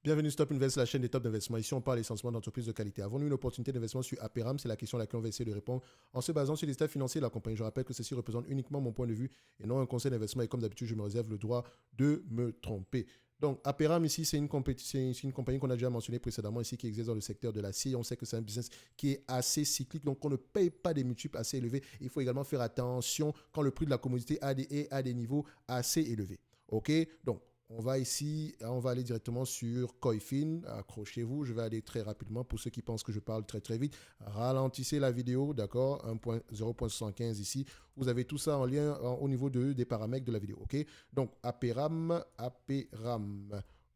Bienvenue sur Top Invest, la chaîne des top d'investissement. Ici, on parle essentiellement d'entreprises de qualité. Avons-nous une opportunité d'investissement sur Aperam? C'est la question à laquelle on va essayer de répondre en se basant sur les états financiers de la compagnie. Je rappelle que ceci représente uniquement mon point de vue et non un conseil d'investissement. Et comme d'habitude, je me réserve le droit de me tromper. Donc, Aperam, ici, c'est une compagnie qu'on a déjà mentionnée précédemment ici qui exerce dans le secteur de l'acier. On sait que c'est un business qui est assez cyclique, donc on ne paye pas des multiples assez élevés. Il faut également faire attention quand le prix de la commodité est à des niveaux assez élevés. OK? Donc, on va ici, on va aller directement sur Coifin. Accrochez-vous, je vais aller très rapidement pour ceux qui pensent que je parle très très vite. Ralentissez la vidéo, d'accord, 0.75 ici. Vous avez tout ça en lien au niveau des paramètres de la vidéo, ok? Donc, Aperam.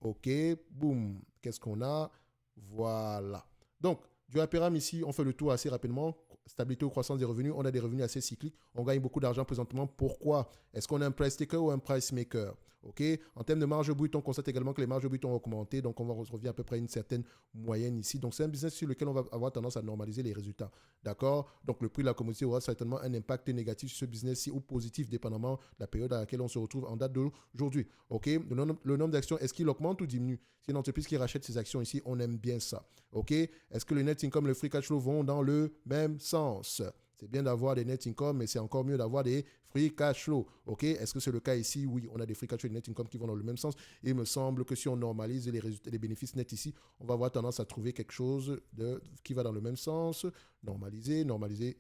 Ok, boum. Qu'est-ce qu'on a? Voilà. Donc, du Aperam ici, on fait le tour assez rapidement. Stabilité ou croissance des revenus, on a des revenus assez cycliques. On gagne beaucoup d'argent présentement. Pourquoi? Est-ce qu'on a un price taker ou un price maker? Ok. En termes de marge brute, on constate également que les marges brutes ont augmenté. Donc, on va revenir à peu près à une certaine moyenne ici. Donc, c'est un business sur lequel on va avoir tendance à normaliser les résultats. D'accord? Donc, le prix de la commodité aura certainement un impact négatif sur ce business-ci ou positif, dépendamment de la période à laquelle on se retrouve en date d'aujourd'hui. Ok. Le nombre d'actions, est-ce qu'il augmente ou diminue? C'est une entreprise qui rachète ses actions ici. On aime bien ça. Ok. Est-ce que le net income et le free cash flow vont dans le même sens? C'est bien d'avoir des net income, mais c'est encore mieux d'avoir des free cash flow. OK? Est-ce que c'est le cas ici? Oui, on a des free cash flow et des net income qui vont dans le même sens. Et il me semble que si on normalise les résultats, les bénéfices nets ici, on va avoir tendance à trouver quelque chose qui va dans le même sens. Normaliser,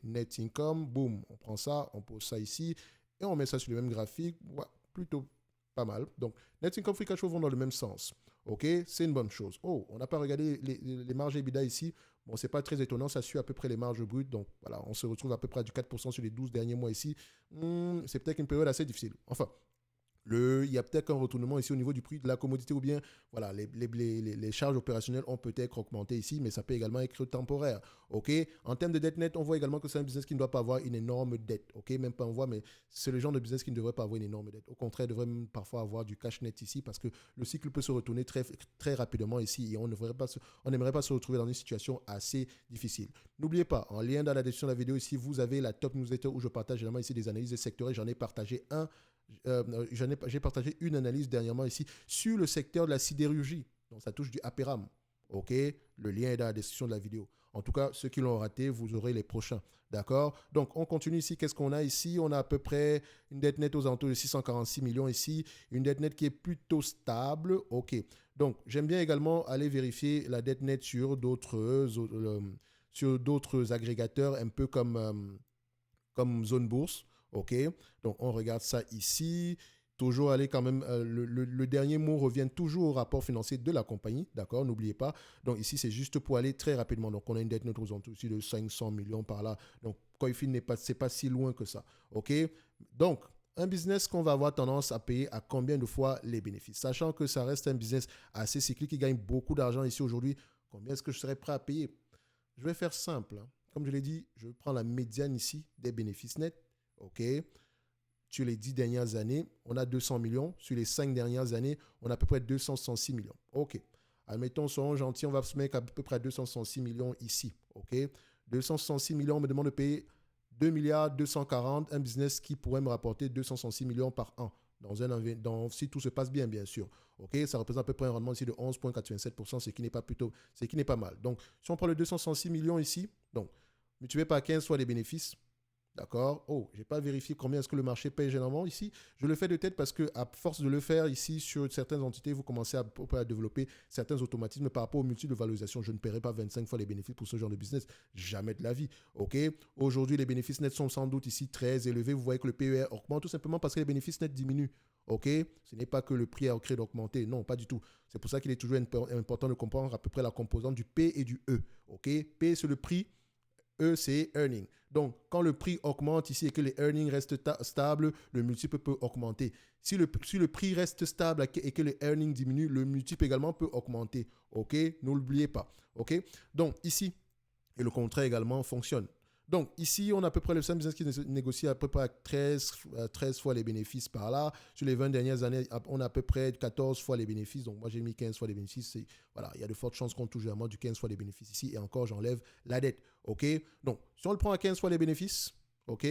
net income. Boum, on prend ça, on pose ça ici et on met ça sur le même graphique. Ouais, plutôt pas mal. Donc, net income, free cash flow vont dans le même sens. OK? C'est une bonne chose. Oh, on n'a pas regardé les marges EBITDA ici. Bon, c'est pas très étonnant, ça suit à peu près les marges brutes. Donc, voilà, on se retrouve à peu près à du 4% sur les 12 derniers mois ici. C'est peut-être une période assez difficile. Enfin, il y a peut-être un retournement ici au niveau du prix de la commodité ou bien voilà, les charges opérationnelles ont peut-être augmenté ici, mais ça peut également être temporaire. Ok. En termes de dette nette, on voit également que c'est un business qui ne doit pas avoir une énorme dette. Ok. Même pas on voit, mais c'est le genre de business qui ne devrait pas avoir une énorme dette. Au contraire, il devrait même parfois avoir du cash net ici parce que le cycle peut se retourner très, très rapidement ici et on n'aimerait pas se retrouver dans une situation assez difficile. N'oubliez pas, en lien dans la description de la vidéo ici, vous avez la top newsletter où je partage généralement ici des analyses sectorielles. J'en ai partagé j'ai partagé une analyse dernièrement ici sur le secteur de la sidérurgie. Donc, ça touche du Aperam. OK? Le lien est dans la description de la vidéo. En tout cas, ceux qui l'ont raté, vous aurez les prochains. D'accord? Donc, on continue ici. Qu'est-ce qu'on a ici? On a à peu près une dette nette aux alentours de 646 millions ici. Une dette nette qui est plutôt stable. OK. Donc, j'aime bien également aller vérifier la dette nette sur d'autres agrégateurs, un peu comme Zone Bourse. OK. Donc, on regarde ça ici. Toujours aller quand même, le dernier mot revient toujours au rapport financier de la compagnie, d'accord, n'oubliez pas. Donc ici, c'est juste pour aller très rapidement. Donc on a une dette nette aux alentours aussi de 500 millions par là. Donc Coifin c'est pas si loin que ça, ok. Donc un business qu'on va avoir tendance à payer à combien de fois les bénéfices, sachant que ça reste un business assez cyclique qui gagne beaucoup d'argent ici aujourd'hui. Combien est-ce que je serais prêt à payer? Je vais faire simple, hein. Comme je l'ai dit, je prends la médiane ici des bénéfices nets, ok. Sur les 10 dernières années, on a 200 millions. Sur les 5 dernières années, on a à peu près 266 millions. OK. Admettons, soyons gentils, on va se mettre à peu près à 266 millions ici. OK. 266 millions, on me demande de payer 2 milliards 240, un business qui pourrait me rapporter 266 millions par an. Si tout se passe bien, bien sûr. OK, ça représente à peu près un rendement ici de 11,87%, ce qui n'est pas mal. Donc, si on prend le 266 millions ici, donc, multiplié par 15 fois les bénéfices, d'accord. Oh, je n'ai pas vérifié combien est-ce que le marché paye généralement ici. Je le fais de tête parce que à force de le faire ici sur certaines entités, vous commencez à développer certains automatismes par rapport aux multiples de valorisation. Je ne paierai pas 25 fois les bénéfices pour ce genre de business. Jamais de la vie. OK. Aujourd'hui, les bénéfices nets sont sans doute ici très élevés. Vous voyez que le PER augmente tout simplement parce que les bénéfices nets diminuent. OK. Ce n'est pas que le prix a créé d'augmenter. Non, pas du tout. C'est pour ça qu'il est toujours important de comprendre à peu près la composante du P et du E. OK. P, c'est le prix. E, c'est earning. Donc, quand le prix augmente ici et que les earnings restent stables, le multiple peut augmenter. Si le prix reste stable et que les earnings diminuent, le multiple également peut augmenter. OK? N'oubliez pas. OK? Donc, ici, et le contraire également fonctionne. Donc, ici, on a à peu près le seul business qui négocie à peu près 13 fois les bénéfices par là. Sur les 20 dernières années, on a à peu près 14 fois les bénéfices. Donc, moi, j'ai mis 15 fois les bénéfices. Voilà, il y a de fortes chances qu'on touche vraiment du 15 fois les bénéfices ici. Et encore, j'enlève la dette. OK? Donc, si on le prend à 15 fois les bénéfices, OK?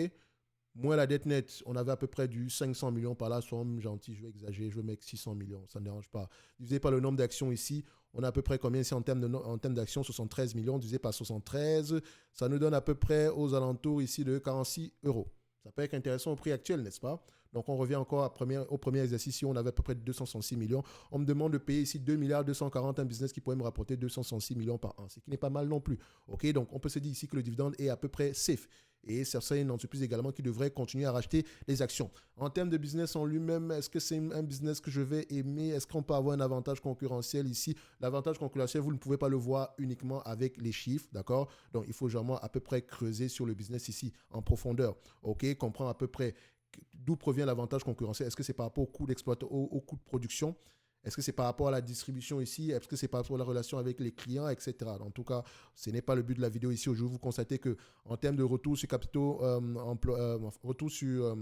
Moins la dette nette, on avait à peu près du 500 millions par là. Soyons gentils, je vais exagérer, je vais mettre 600 millions. Ça ne dérange pas. Divisé par le nombre d'actions ici, On a à peu près combien ici en termes d'actions? 73 millions divisé par 73. Ça nous donne à peu près aux alentours ici de 46 euros. Ça peut être intéressant au prix actuel, n'est-ce pas? Donc, on revient encore au premier exercice. Ici, on avait à peu près 266 millions. On me demande de payer ici 2 milliards 240, un business qui pourrait me rapporter 266 millions par an, ce qui n'est pas mal non plus. OK, donc on peut se dire ici que le dividende est à peu près safe. Et ça serait une entreprise également qui devrait continuer à racheter les actions. En termes de business en lui-même, est-ce que c'est un business que je vais aimer? Est-ce qu'on peut avoir un avantage concurrentiel ici? L'avantage concurrentiel, vous ne pouvez pas le voir uniquement avec les chiffres, d'accord? Donc, il faut vraiment à peu près creuser sur le business ici en profondeur. OK, comprendre à peu près d'où provient l'avantage concurrentiel. Est-ce que c'est par rapport au coût d'exploitation, au coût de production? Est-ce que c'est par rapport à la distribution ici? Est-ce que c'est par rapport à la relation avec les clients, etc. En tout cas, ce n'est pas le but de la vidéo ici. Aujourd'hui, vous constatez qu'en termes de retour sur capitaux, retour sur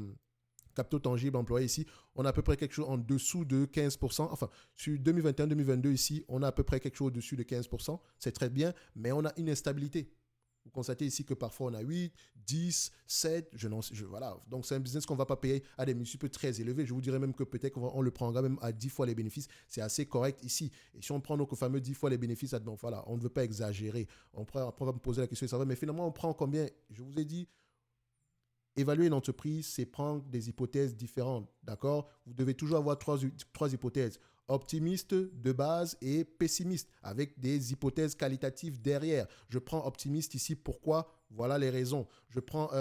capitaux tangibles employés ici, on a à peu près quelque chose en dessous de 15%. Enfin, sur 2021-2022 ici, on a à peu près quelque chose au-dessus de 15%. C'est très bien, mais on a une instabilité. Vous constatez ici que parfois on a 8, 10, 7, voilà. Donc c'est un business qu'on ne va pas payer à des multiples très élevés. Je vous dirais même que peut-être qu'on le prendra même à 10 fois les bénéfices. C'est assez correct ici. Et si on prend nos fameux 10 fois les bénéfices, donc voilà, on ne veut pas exagérer. Après, on va me poser la question, mais finalement, on prend combien? Je vous ai dit, évaluer une entreprise, c'est prendre des hypothèses différentes, d'accord? Vous devez toujours avoir trois hypothèses. Optimiste de base et pessimiste, avec des hypothèses qualitatives derrière. Je prends optimiste ici, pourquoi? Voilà les raisons. Je prends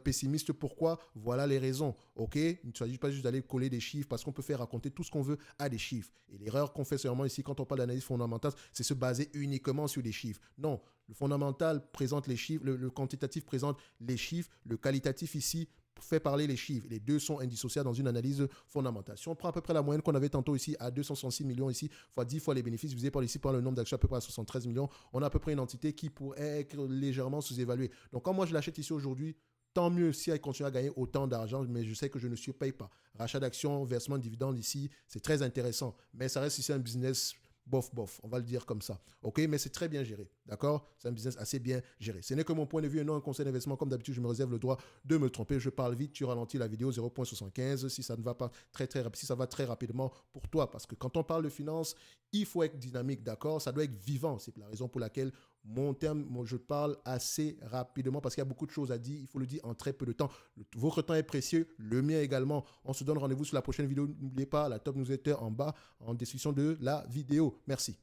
pessimiste, pourquoi? Voilà les raisons. OK? Il ne s'agit pas juste d'aller coller des chiffres parce qu'on peut faire raconter tout ce qu'on veut à des chiffres. Et l'erreur qu'on fait seulement ici quand on parle d'analyse fondamentale, c'est se baser uniquement sur des chiffres. Non, le fondamental présente les chiffres, le quantitatif présente les chiffres, le qualitatif ici fait parler les chiffres. Les deux sont indissociables dans une analyse fondamentale. Si on prend à peu près la moyenne qu'on avait tantôt ici à 266 millions ici, fois 10 fois les bénéfices divisé par ici par le nombre d'actions à peu près à 73 millions, on a à peu près une entité qui pourrait être légèrement sous-évaluée. Donc quand moi je l'achète ici aujourd'hui, tant mieux si elle continue à gagner autant d'argent, mais je sais que je ne surpaye pas. Rachat d'actions, versement de dividendes ici, c'est très intéressant. Mais ça reste ici un business bof, on va le dire comme ça. OK, mais c'est très bien géré, d'accord? C'est un business assez bien géré. Ce n'est que mon point de vue et non un conseil d'investissement. Comme d'habitude, je me réserve le droit de me tromper. Je parle vite, tu ralentis la vidéo 0.75 si ça ne va pas si ça va très rapidement pour toi. Parce que quand on parle de finance, il faut être dynamique, d'accord? Ça doit être vivant. C'est la raison pour laquelle je parle assez rapidement parce qu'il y a beaucoup de choses à dire. Il faut le dire en très peu de temps. Votre temps est précieux, le mien également. On se donne rendez-vous sur la prochaine vidéo. N'oubliez pas, la top newsletter en bas, en description de la vidéo. Merci.